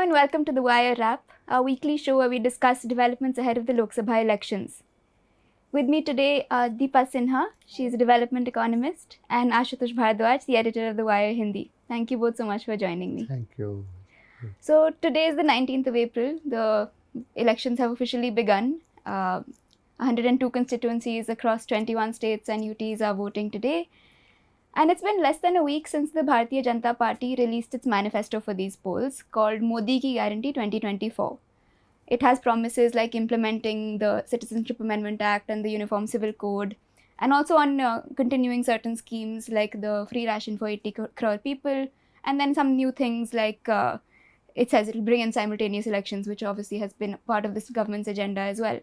and welcome to the Wire Wrap, our weekly show where we discuss developments ahead of the Lok Sabha elections. With me today are Dipa Sinha, she is a development economist, and Ashutosh Bhardwaj, the editor of the Wire Hindi. Thank you both so much for joining me. Thank you. So today is the 19th of April. The elections have officially begun. 102 constituencies across 21 states and UTs are voting today. And it's been less than a week since the Bharatiya Janata Party released its manifesto for these polls called Modi Ki Guarantee 2024. It has promises like implementing the Citizenship Amendment Act and the Uniform Civil Code, and also on continuing certain schemes like the free ration for 80 crore people, and then some new things like it says it will bring in simultaneous elections, which obviously has been part of this government's agenda as well.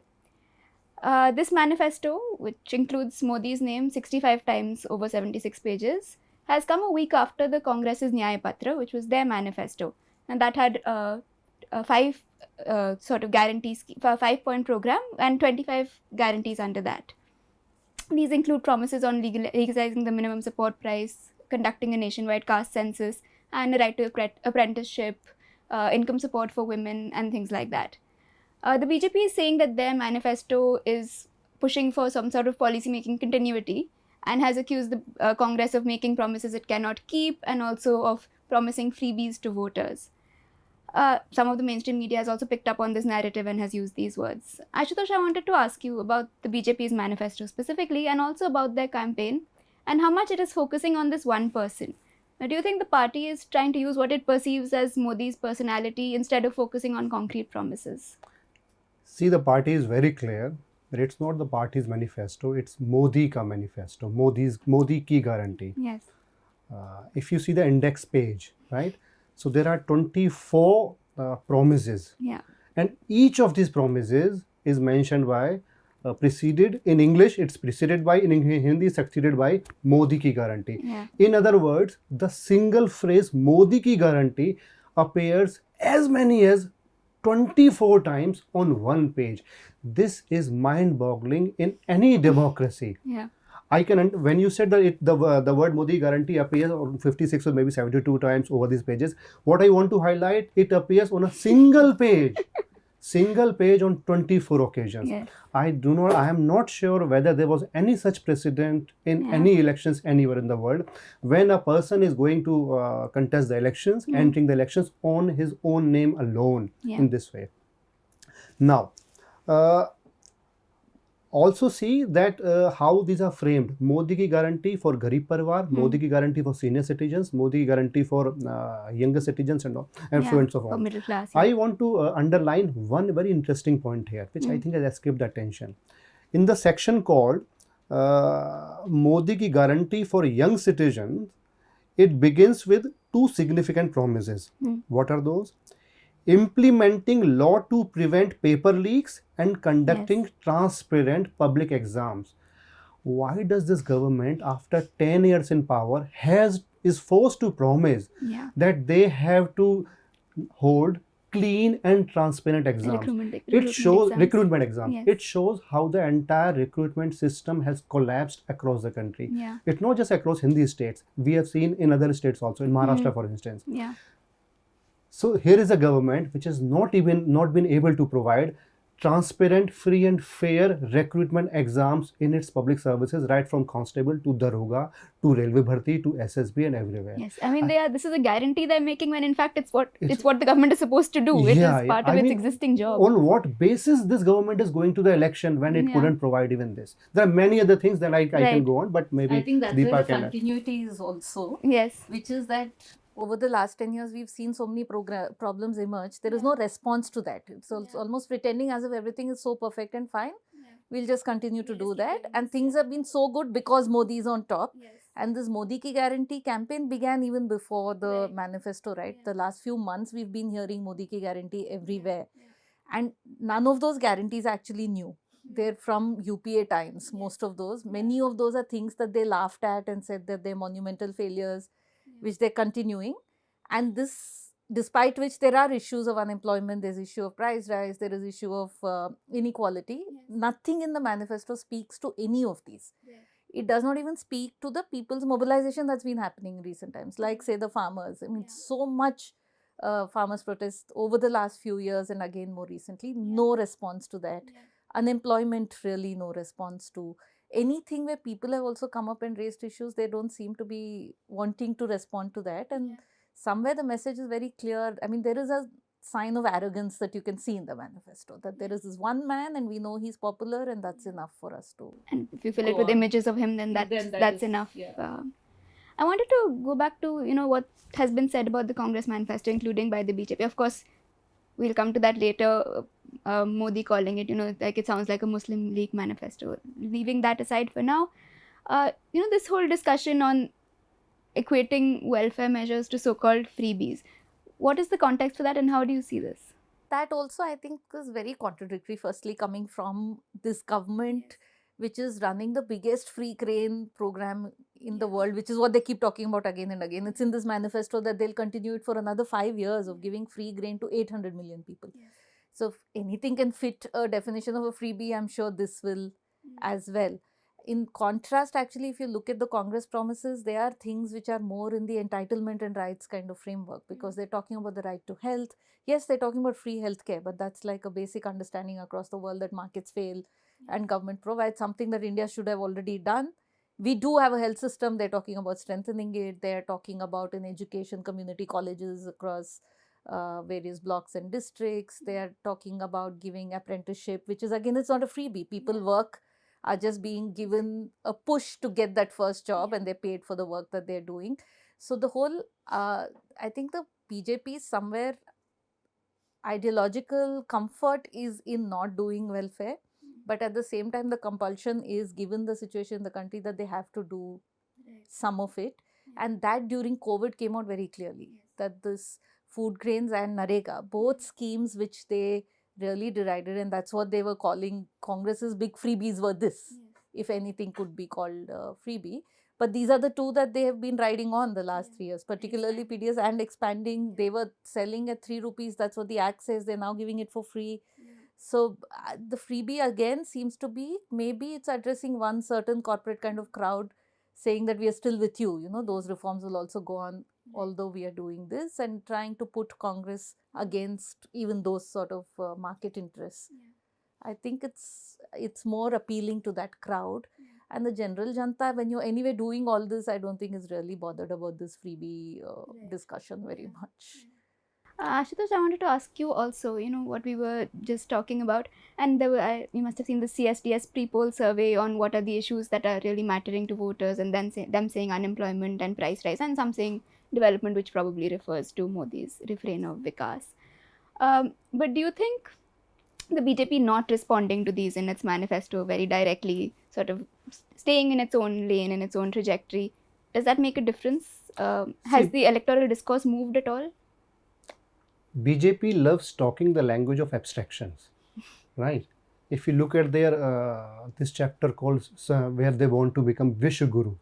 This manifesto, which includes Modi's name 65 times over 76 pages, has come a week after the Congress's Nyaya Patra, which was their manifesto. And that had five sort of guarantees, a 5-point program and 25 guarantees under that. These include promises on legalizing the minimum support price, conducting a nationwide caste census, and a right to apprenticeship, income support for women, and things like that. The BJP is saying that their manifesto is pushing for some sort of policy-making continuity and has accused the Congress of making promises it cannot keep and also of promising freebies to voters. Some of the mainstream media has also picked up on this narrative and has used these words. Ashutosh, I wanted to ask you about the BJP's manifesto specifically and also about their campaign and how much it is focusing on this one person. Now, do you think the party is trying to use what it perceives as Modi's personality instead of focusing on concrete promises? See, the party is very clear that it's not the party's manifesto, it's Modi ka manifesto, Modi ki guarantee. Yes. If you see the index page, right? So there are 24 promises. Yeah. And each of these promises is mentioned by, preceded, in English it's preceded by, in Hindi succeeded by Modi ki guarantee. Yeah. In other words, the single phrase Modi ki guarantee appears as many as 24 times on one page. This is mind-boggling in any democracy. Yeah. I can, when you said that the word Modi guarantee appears on 56 or maybe 72 times over these pages, what I want to highlight, it appears on a single page. Single page on 24 occasions. Yes. I am not sure whether there was any such precedent in any elections anywhere in the world when a person is going to contest the elections, entering the elections on his own name alone in this way. Now, also see that how these are framed. Modi ki guarantee for Garib Parivar, Modi ki guarantee for senior citizens, Modi ki guarantee for younger citizens and all, and so on and so forth. For middle class. I want to underline one very interesting point here, which I think has escaped attention. In the section called Modi ki guarantee for young citizens, it begins with two significant promises. What are those? Implementing law to prevent paper leaks and conducting transparent public exams. Why does this government, after 10 years in power, is forced to promise that they have to hold clean and transparent exams? Recruitment exams. Yes. It shows how the entire recruitment system has collapsed across the country. Yeah. It's not just across Hindi states. We have seen in other states also, in Maharashtra for instance. Yeah. So here is a government which has not been able to provide transparent, free and fair recruitment exams in its public services, right from constable to daroga to railway bharti to SSB and everywhere. Yes, I mean this is a guarantee they're making when in fact it's what the government is supposed to do. It is part of its existing job. On what basis this government is going to the election when it couldn't provide even this? There are many other things that I can go on, but maybe I think that's Dipa where the can continuity is also. Yes. Which is that over the last 10 years, we've seen so many problems emerge. There is no response to that. It's almost pretending as if everything is so perfect and fine. We'll just continue to do that. And things have been so good because Modi is on top. Yes. And this Modi Ki Guarantee campaign began even before the manifesto, right? The last few months, we've been hearing Modi Ki Guarantee everywhere. And none of those guarantees actually new. They're from UPA times, most of those. Many of those are things that they laughed at and said that they're monumental failures, which they're continuing. And this, despite which there are issues of unemployment, there's issue of price rise, there is issue of inequality. Nothing in the manifesto speaks to any of these. It does not even speak to the people's mobilization that's been happening in recent times, like say the farmers. I mean, so much farmers' protests over the last few years and again more recently. No response to that. Unemployment, really no response to. Anything where people have also come up and raised issues, they don't seem to be wanting to respond to that. And somewhere the message is very clear. I mean, there is a sign of arrogance that you can see in the manifesto, that there is this one man and we know he's popular and that's enough for us to. And if you fill Go it with on. images of him, then Then that's is- enough. yeah. I wanted to go back to what has been said about the Congress manifesto, including by the BJP. Of course, we'll come to that later. Modi calling it, like it sounds like a Muslim League manifesto. Leaving that aside for now, this whole discussion on equating welfare measures to so-called freebies. What is the context for that, and how do you see this? That also, I think, is very contradictory. Firstly, coming from this government, which is running the biggest free grain program in the world, which is what they keep talking about again and again. It's in this manifesto that they'll continue it for another 5 years of giving free grain to 800 million people. So if anything can fit a definition of a freebie, I'm sure this will as well. In contrast, actually, if you look at the Congress promises, they are things which are more in the entitlement and rights kind of framework, because they're talking about the right to health. Yes, they're talking about free healthcare, but that's like a basic understanding across the world that markets fail and government provides, something that India should have already done. We do have a health system. They're talking about strengthening it. They're talking about in education, community colleges across various blocks and districts. They are talking about giving apprenticeship, which is, again, it's not a freebie. People work, are just being given a push to get that first job, and they're paid for the work that they're doing. So the whole, I think the BJP somewhere ideological comfort is in not doing welfare, but at the same time the compulsion is, given the situation in the country, that they have to do some of it. And that during COVID came out very clearly, that this food grains and Narega, both schemes which they really derided, and that's what they were calling Congress's big freebies were this, if anything could be called freebie. But these are the two that they have been riding on the last 3 years, particularly PDS and expanding. They were selling at 3 rupees. That's what the act says. They're now giving it for free. So the freebie again seems to be, maybe it's addressing one certain corporate kind of crowd, saying that we are still with you. Those reforms will also go on, although we are doing this, and trying to put Congress against even those sort of market interests. I think it's more appealing to that crowd. And the general janta, when you're anyway doing all this, I don't think is really bothered about this freebie discussion very much. Ashutosh, I wanted to ask you also, what we were just talking about, and you must have seen the CSDS pre-poll survey on what are the issues that are really mattering to voters, and then them saying unemployment and price rise, and some saying development, which probably refers to Modi's refrain of Vikas. But do you think the BJP not responding to these in its manifesto very directly, sort of staying in its own lane, in its own trajectory, does that make a difference? Has the electoral discourse moved at all? BJP loves talking the language of abstractions, right? If you look at their this chapter called where they want to become Vishwaguru,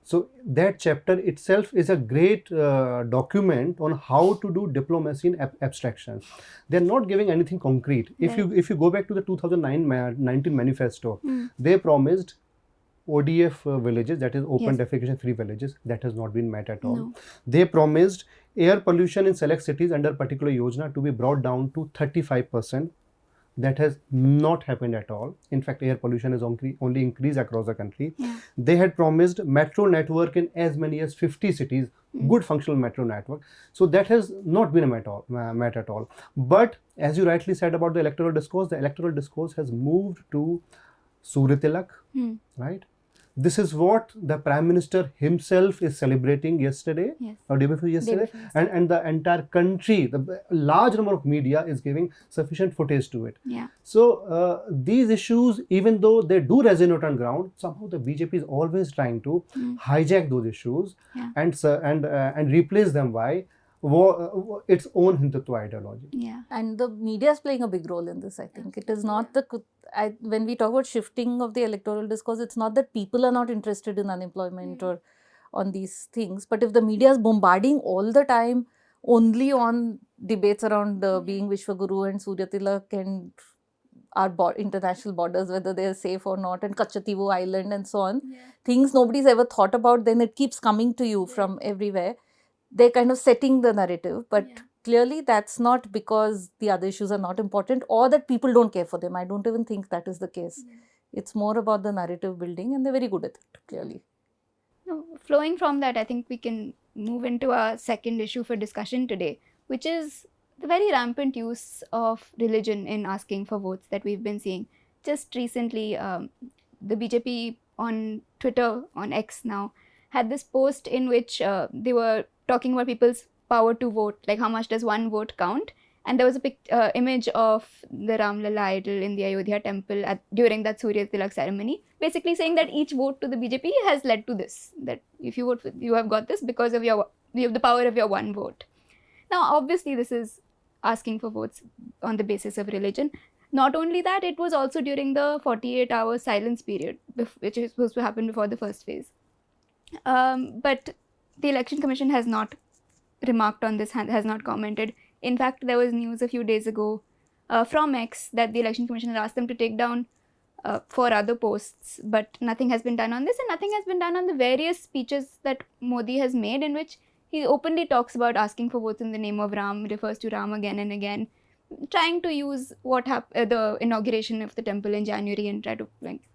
so that chapter itself is a great document on how to do diplomacy in abstractions. They're not giving anything concrete. If you go back to the 2019 manifesto, they promised ODF villages, that is open defecation free villages, that has not been met at all. No. They promised air pollution in select cities under particular yojana to be brought down to 35%. That has not happened at all. In fact, air pollution has only increased across the country. They had promised metro network in as many as 50 cities, good functional metro network. So that has not been met at all. But as you rightly said about the electoral discourse has moved to Surya Tilak, right? This is what the Prime Minister himself is celebrating yesterday, or day before yesterday, and the entire country, the large number of media is giving sufficient footage to it. So these issues, even though they do resonate on ground, somehow the BJP is always trying to hijack those issues and replace them by its own Hindutva ideology. And the media is playing a big role in this, I think. It is not when we talk about shifting of the electoral discourse, it's not that people are not interested in unemployment or on these things, but if the media is bombarding all the time only on debates around being Vishwaguru and Surya Tilak and our international borders, whether they are safe or not, and Kachativo Island and so on, things nobody's ever thought about, then it keeps coming to you from everywhere. They're kind of setting the narrative, but clearly that's not because the other issues are not important or that people don't care for them. I don't even think that is the case. It's more about the narrative building, and they're very good at it, clearly. Now, flowing from that, I think we can move into our second issue for discussion today, which is the very rampant use of religion in asking for votes that we've been seeing. Just recently, the BJP on Twitter, on X now, had this post in which they were talking about people's power to vote, like how much does one vote count? And there was a image of the Ram Lalla idol in the Ayodhya temple during that Surya Tilak ceremony, basically saying that each vote to the BJP has led to this, that if you vote, you have got this because of you have the power of your one vote. Now, obviously, this is asking for votes on the basis of religion. Not only that, it was also during the 48-hour silence period, which is supposed to happen before the first phase. But the Election Commission has not remarked on this, has not commented. In fact, there was news a few days ago from X that the Election Commission had asked them to take down 4 other posts, but nothing has been done on this, and nothing has been done on the various speeches that Modi has made, in which he openly talks about asking for votes in the name of Ram, refers to Ram again and again, trying to use the inauguration of the temple in January and try to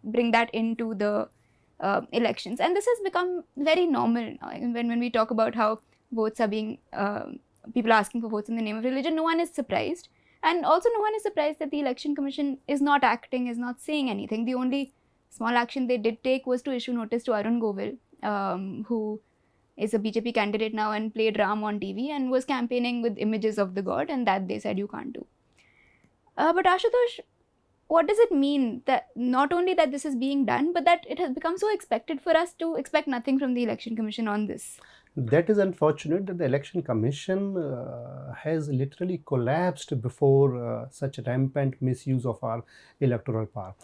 bring that into the elections. And this has become very normal now. When we talk about how votes are being people are asking for votes in the name of religion, no one is surprised. And also no one is surprised that the Election Commission is not acting, is not saying anything. The only small action they did take was to issue notice to Arun Govil, who is a BJP candidate now and played Ram on TV and was campaigning with images of the god, and that they said you can't do. But Ashutosh, what does it mean that not only that this is being done, but that it has become so expected for us to expect nothing from the Election Commission on this? That is unfortunate that the Election Commission has literally collapsed before such rampant misuse of our electoral power.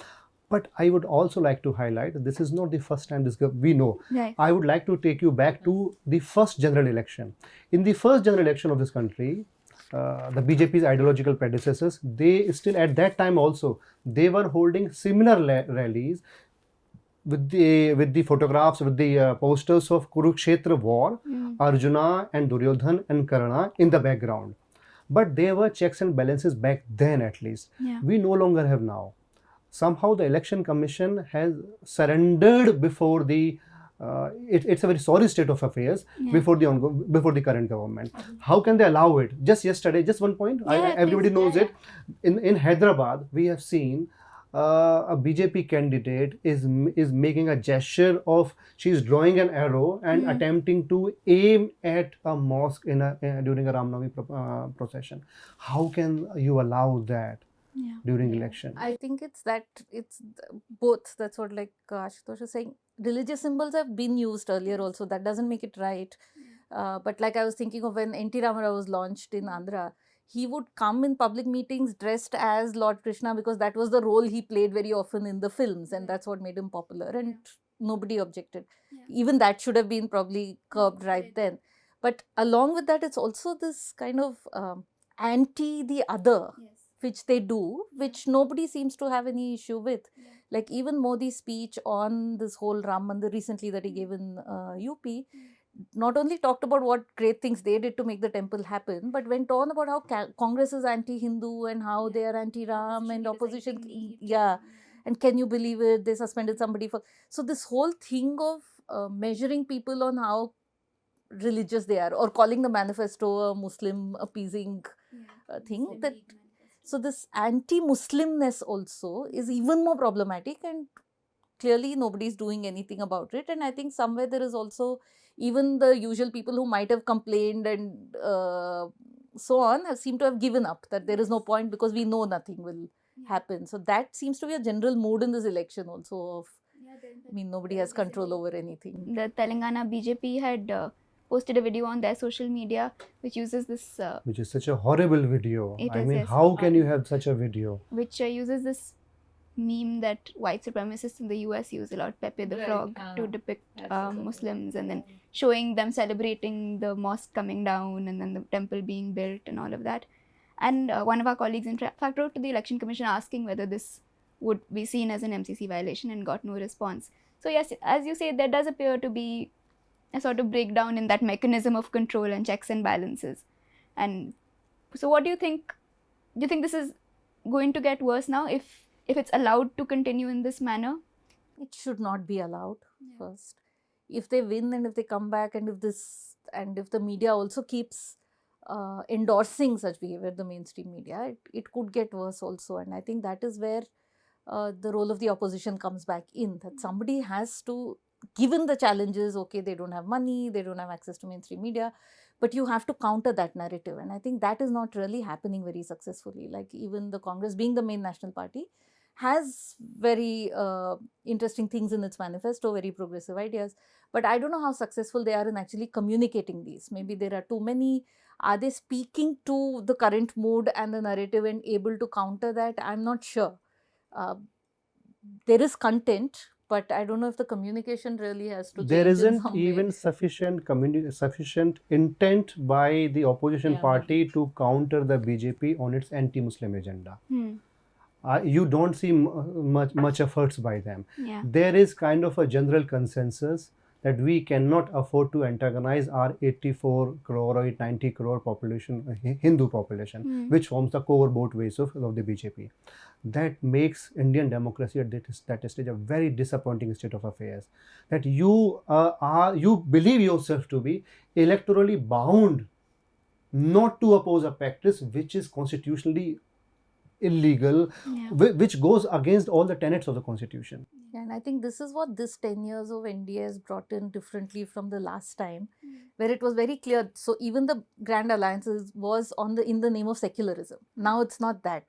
But I would also like to highlight that this is not the first time we know. Right. I would like to take you back to the first general election. In the first general election of this country, the BJP's ideological predecessors, they still at that time also, they were holding similar rallies with the photographs, with the posters of Kurukshetra war, Arjuna and Duryodhan and Karna in the background. But there were checks and balances back then, at least. Yeah. We no longer have now. Somehow the Election Commission has surrendered before the it's a very sorry state of affairs before the current government. How can they allow it? Just yesterday, just one point, everybody knows it. In Hyderabad, we have seen a BJP candidate is making a gesture of, she's drawing an arrow and attempting to aim at a mosque during a Ramnavami procession. How can you allow that during election? I think it's both. That's what Ashutosh is saying. Religious symbols have been used earlier also. That doesn't make it right. But like I was thinking of when N.T. Ramarao was launched in Andhra, he would come in public meetings dressed as Lord Krishna because that was the role he played very often in the films, and that's what made him popular, and nobody objected. Even that should have been probably curbed right then. But along with that, it's also this kind of anti the other, which they do, which nobody seems to have any issue with. Like even Modi's speech on this whole Ram Mandir recently that he gave in UP, not only talked about what great things they did to make the temple happen, but went on about how Congress is anti-Hindu and how they are anti-Ram and opposition. And can you believe it? They suspended somebody for... So this whole thing of measuring people on how religious they are, or calling the manifesto a Muslim appeasing thing, that... So this anti-Muslimness also is even more problematic, and clearly nobody is doing anything about it. And I think somewhere there is also even the usual people who might have complained and so on have seemed to have given up, that there is no point because we know nothing will happen. So that seems to be a general mood in this election also of, I mean, nobody has control over anything. The Telangana BJP had posted a video on their social media which uses this... which is such a horrible video. How can you have such a video? Which uses this meme that white supremacists in the US use a lot, Pepe the Frog, to depict Muslims, and then showing them celebrating the mosque coming down and then the temple being built and all of that. And one of our colleagues in fact wrote to the Election Commission asking whether this would be seen as an MCC violation, and got no response. So yes, as you say, there does appear to be a sort of breakdown in that mechanism of control and checks and balances. And So what do you think? Do you think this is going to get worse now if it's allowed to continue in this manner? It should not be allowed. First, if they win and if they come back, and if the media also keeps endorsing such behavior, the mainstream media, it could get worse also. And I think that is where the role of the opposition comes back in, that somebody has to, given the challenges, okay, they don't have money, they don't have access to mainstream media, but you have to counter that narrative. And I think that is not really happening very successfully. Like, even the Congress, being the main national party, has very interesting things in its manifesto, very progressive ideas, but I don't know how successful they are in actually communicating these. Maybe there are too many. Are they speaking to the current mood and the narrative and able to counter that? I'm not sure. There is content, but I don't know if the communication really has to There change in isn't some even way. sufficient intent by the opposition Yeah, party to counter the BJP on its anti-Muslim agenda. You don't see much efforts by them. Yeah. There is kind of a general consensus that we cannot afford to antagonize our 84 crore or 90 crore population, Hindu population, which forms the core vote base of the BJP. That makes Indian democracy at that stage a very disappointing state of affairs. That you believe yourself to be electorally bound not to oppose a practice which is constitutionally illegal, which goes against all the tenets of the constitution. Yeah, and I think this is what this 10 years of NDA has brought in differently from the last time, where it was very clear. So even the grand alliances was in the name of secularism. Now it's not that.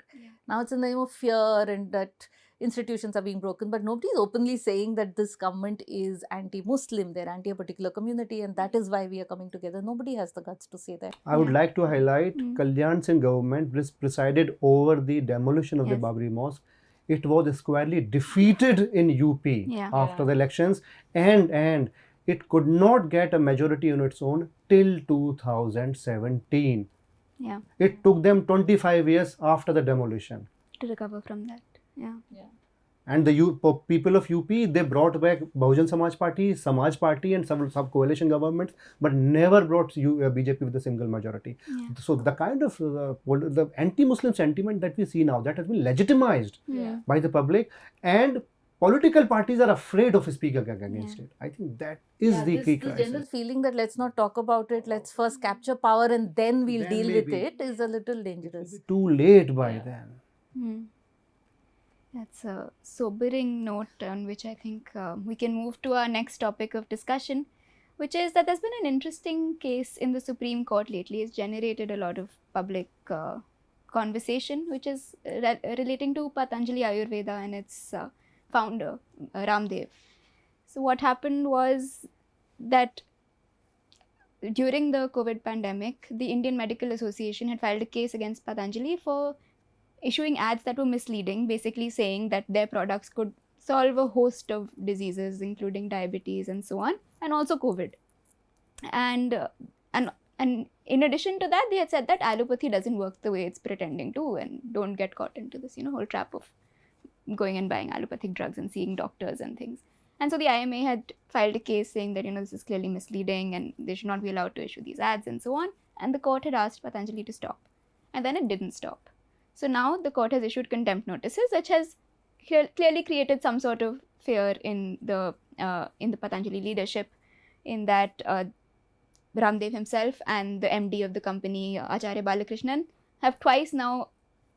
Now it's in the name of fear and that institutions are being broken, but nobody is openly saying that this government is anti-Muslim, they're anti a particular community, and that is why we are coming together. Nobody has the guts to say that. I would like to highlight Kalyan Singh government presided over the demolition of the Babri Mosque. It was squarely defeated in UP after the elections, and it could not get a majority on its own till 2017. Yeah. It took them 25 years after the demolition to recover from that. Yeah. And the people of UP, they brought back Bahujan Samaj Party and some sub-coalition governments, but never brought BJP with a single majority. So the kind of the anti-Muslim sentiment that we see now, that has been legitimized by the public, and political parties are afraid of speaking against it. I think that is the key crisis. The general feeling that let's not talk about it, let's first capture power and then we'll deal with it, is a little dangerous. Too late by then. That's a sobering note on which I think we can move to our next topic of discussion, which is that there's been an interesting case in the Supreme Court lately. It's generated a lot of public conversation, which is relating to Patanjali Ayurveda and its founder, Ramdev. So what happened was that during the COVID pandemic, the Indian Medical Association had filed a case against Patanjali for issuing ads that were misleading, basically saying that their products could solve a host of diseases, including diabetes and so on, and also COVID. And in addition to that, they had said that allopathy doesn't work the way it's pretending to, and don't get caught into this, whole trap of going and buying allopathic drugs and seeing doctors and things. And so the IMA had filed a case saying that, this is clearly misleading and they should not be allowed to issue these ads and so on. And the court had asked Patanjali to stop. And then it didn't stop. So now the court has issued contempt notices, which has clearly created some sort of fear in the Patanjali leadership, in that Ramdev himself and the MD of the company, Acharya Balakrishnan, have twice now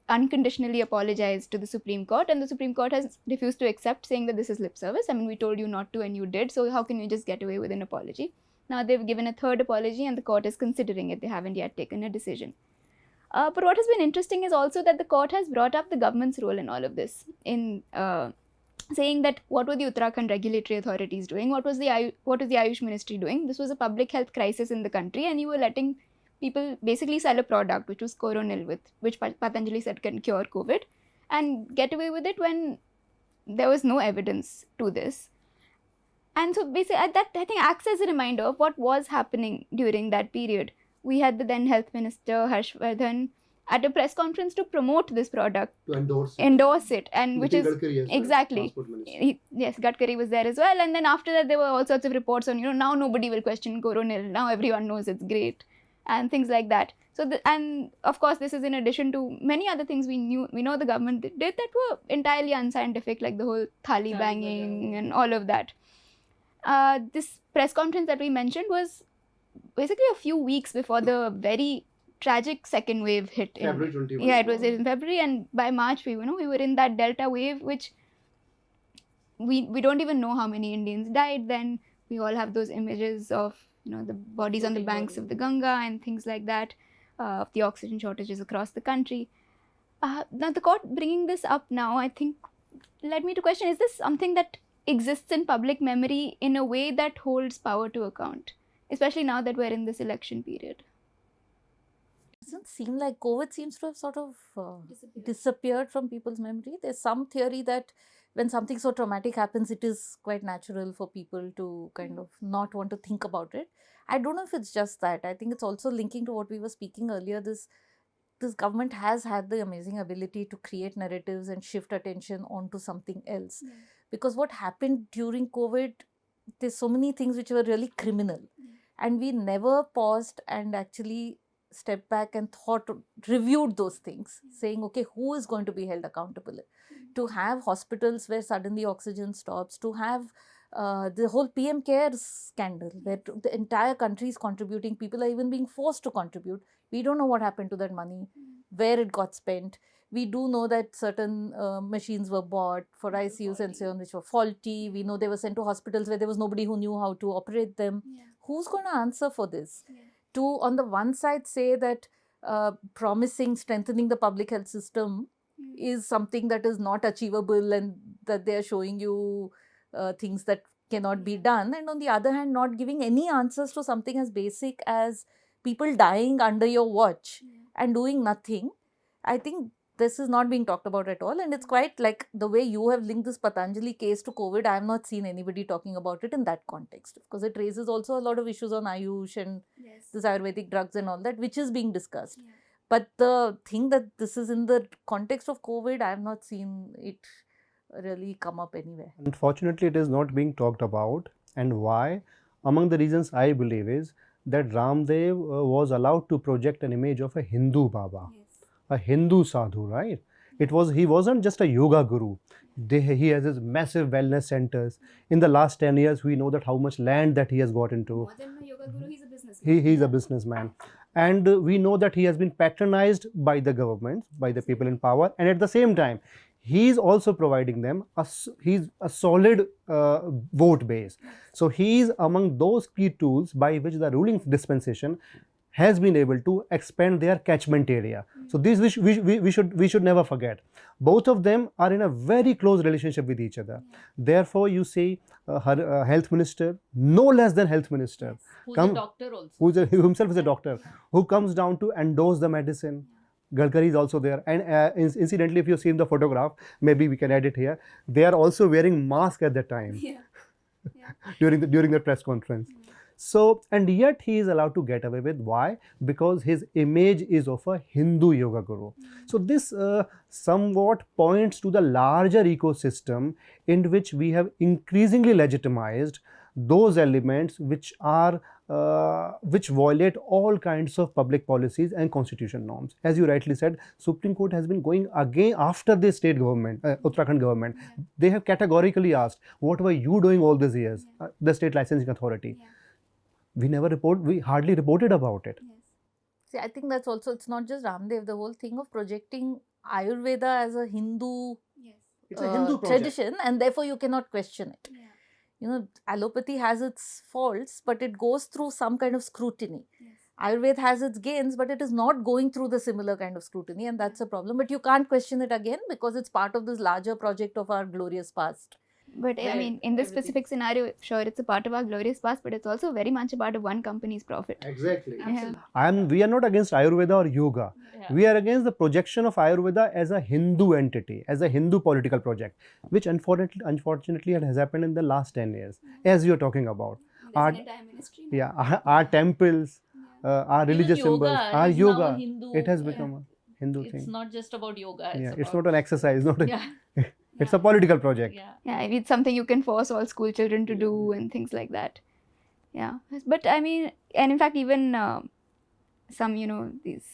unconditionally apologized to the Supreme Court, and the Supreme Court has refused to accept, saying that this is lip service. I mean, we told you not to and you did, so how can you just get away with an apology? Now they've given a third apology and the court is considering it. They haven't yet taken a decision. But what has been interesting is also that the court has brought up the government's role in all of this, in saying that what were the Uttarakhand regulatory authorities doing, what was the Ayush Ministry doing. This was a public health crisis in the country, and you were letting people basically sell a product which was Coronil, which Patanjali said can cure COVID, and get away with it when there was no evidence to this. And so basically that, I think, acts as a reminder of what was happening during that period. We had the then Health Minister Harsh Vardhan at a press conference to promote this product, to endorse it, and which is Gadkari as well, exactly yes, Gadkari was there as well. And then after that there were all sorts of reports on, now nobody will question Coronil, now everyone knows it's great. and things like that. So, and of course, this is in addition to many other things we know the government did that were entirely unscientific, like the whole thali banging and all of that. This press conference that we mentioned was basically a few weeks before the very tragic second wave hit. February 21. Yeah, it was in February, and by March we were in that Delta wave, which we don't even know how many Indians died then. We all have those images of the bodies on the banks of the Ganga and things like that, of the oxygen shortages across the country. Now the court bringing this up now, I think, led me to question, is this something that exists in public memory in a way that holds power to account, especially now that we're in this election period? Doesn't seem like COVID seems to have sort of disappeared from people's memory. There's some theory that when something so traumatic happens, it is quite natural for people to kind of not want to think about it. I don't know if it's just that. I think it's also linking to what we were speaking earlier. This government has had the amazing ability to create narratives and shift attention onto something else. Yeah. Because what happened during COVID, there's so many things which were really criminal. And we never paused and actually stepped back and reviewed those things, saying, okay, who is going to be held accountable? To have hospitals where suddenly oxygen stops, to have the whole PM Cares scandal, where the entire country is contributing, people are even being forced to contribute. We don't know what happened to that money, where it got spent. We do know that certain machines were bought for ICUs and so on, which were faulty. We know they were sent to hospitals where there was nobody who knew how to operate them. Who's going to answer for this? To, on the one side, say that promising strengthening the public health system is something that is not achievable and that they are showing you things that cannot be done. And on the other hand, not giving any answers to something as basic as people dying under your watch and doing nothing. I think this is not being talked about at all. And it's quite like the way you have linked this Patanjali case to COVID. I have not seen anybody talking about it in that context, because it raises also a lot of issues on Ayush and this Ayurvedic drugs and all that, which is being discussed. But the thing that this is in the context of COVID, I have not seen it really come up anywhere. Unfortunately, it is not being talked about. And why? Among the reasons I believe is that Ramdev was allowed to project an image of a Hindu Baba, a Hindu sadhu, right? He wasn't just a yoga guru. He has his massive wellness centers. In the last 10 years, we know that how much land that he has got into. More than a yoga guru, he's a businessman. He's a businessman. And we know that he has been patronized by the government, by the people in power. And at the same time, he's also providing them he's a solid vote base. So he's among those key tools by which the ruling dispensation has been able to expand their catchment area. So this we should never forget. Both of them are in a very close relationship with each other. Therefore, you see her health minister, no less than health minister, Who's a doctor also. who himself is a doctor, who comes down to endorse the medicine. Gadkari is also there, and incidentally, if you've seen the photograph, maybe we can add it here. They are also wearing mask at that time during the press conference. So, and yet he is allowed to get away with. Why? Because his image is of a Hindu yoga guru. So this somewhat points to the larger ecosystem in which we have increasingly legitimized those elements which are which violate all kinds of public policies and constitution norms. As you rightly said, Supreme Court has been going again after the state government, Uttarakhand government. They have categorically asked, what were you doing all these years, the state licensing authority? We hardly reported about it. See, I think that's also, it's not just Ramdev, the whole thing of projecting Ayurveda as a Hindu, It's a Hindu project. tradition, and therefore you cannot question it. You know, allopathy has its faults, but it goes through some kind of scrutiny. Ayurveda has its gains, but it is not going through the similar kind of scrutiny, and that's a problem. But you can't question it again because it's part of this larger project of our glorious past. But I mean, in this specific scenario, sure, it's a part of our glorious past, but it's also very much a part of one company's profit. Exactly. Yeah. We are not against Ayurveda or yoga. We are against the projection of Ayurveda as a Hindu entity, as a Hindu political project, which unfortunately has happened in the last 10 years, as you are talking about. There's an entire ministry now. Our temples, our religious symbols, our yoga, Hindu, it has become a Hindu thing. It's not just about yoga. It's not an exercise, it's a political project. Yeah, it's something you can force all school children to do and things like that. Yeah, but I mean, and in fact, even some, these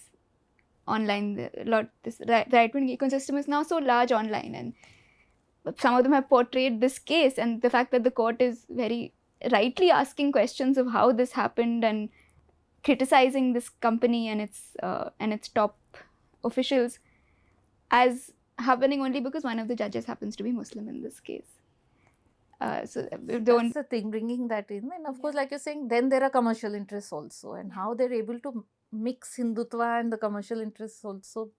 online, this right-wing ecosystem is now so large online, and some of them have portrayed this case, and the fact that the court is very rightly asking questions of how this happened and criticizing this company and its top officials as happening only because one of the judges happens to be Muslim in this case. So That's the thing, bringing that in. And of course, like you're saying, then there are commercial interests also, and how they're able to mix Hindutva and the commercial interests also,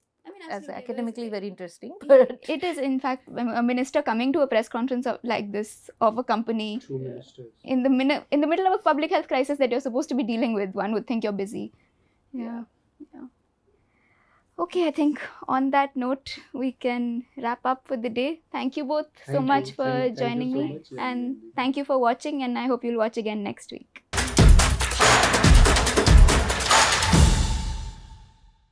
as academically very interesting. But it is, in fact, a minister coming to a press conference like this of a company Two ministers. in the middle of a public health crisis that you're supposed to be dealing with. One would think you're busy. Yeah. Okay, I think on that note, we can wrap up for the day. Thank you both so much for joining me. And thank you for watching, and I hope you'll watch again next week.